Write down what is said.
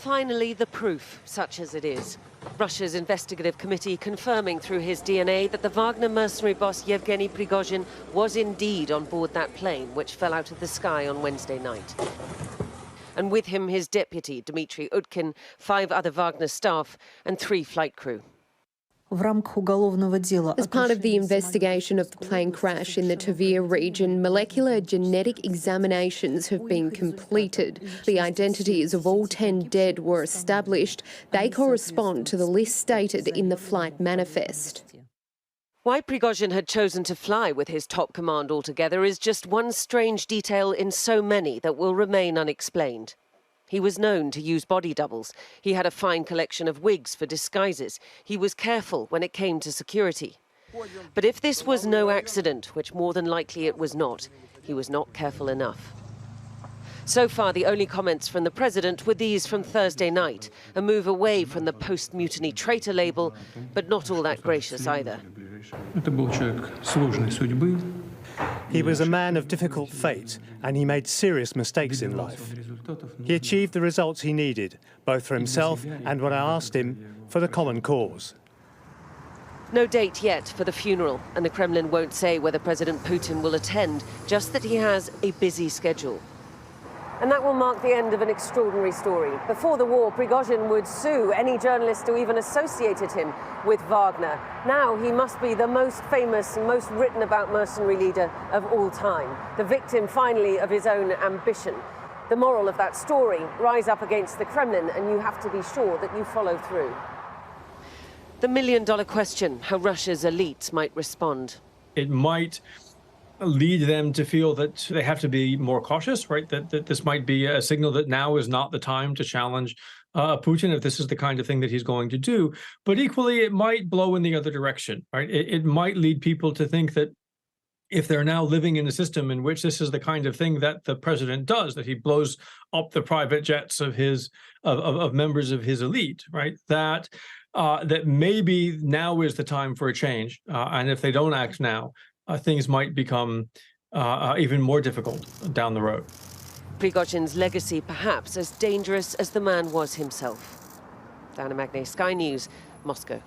finally the proof, such as it is. Russia's investigative committee confirming through his DNA that the Wagner mercenary boss Yevgeny Prigozhin was indeed on board that plane which fell out of the sky on Wednesday night. And with him his deputy, Dmitry Utkin, 5 other Wagner staff and 3 flight crew. As part of the investigation of the plane crash in the Tver region, molecular genetic examinations have been completed. The identities of all 10 dead were established. They correspond to the list stated in the flight manifest. Why Prigozhin had chosen to fly with his top command altogether is just one strange detail in so many that will remain unexplained. He was known to use body doubles. He had a fine collection of wigs for disguises. He was careful when it came to security. But if this was no accident, which more than likely it was not, he was not careful enough. So far, the only comments from the president were these from Thursday night, a move away from the post-mutiny traitor label, but not all that gracious either. He was a man of difficult fate, and he made serious mistakes in life. He achieved the results he needed, both for himself and, when I asked him, for the common cause. No date yet for the funeral, and the Kremlin won't say whether President Putin will attend, just that he has a busy schedule. And that will mark the end of an extraordinary story. Before the war, Prigozhin would sue any journalist who even associated him with Wagner. Now he must be the most famous, most written about mercenary leader of all time, the victim finally of his own ambition. The moral of that story: rise up against the Kremlin and you have to be sure that you follow through. The million-dollar question: how Russia's elites might respond. It might lead them to feel that they have to be more cautious, right? That this might be a signal that now is not the time to challenge Putin if this is the kind of thing that he's going to do. But equally, it might blow in the other direction, right? It might lead people to think that if they're now living in a system in which this is the kind of thing that the president does, that he blows up the private jets of his of members of his elite, right? That maybe now is the time for a change, and if they don't act now, things might become even more difficult down the road. Prigozhin's legacy perhaps as dangerous as the man was himself. Diana Magne, Sky News, Moscow.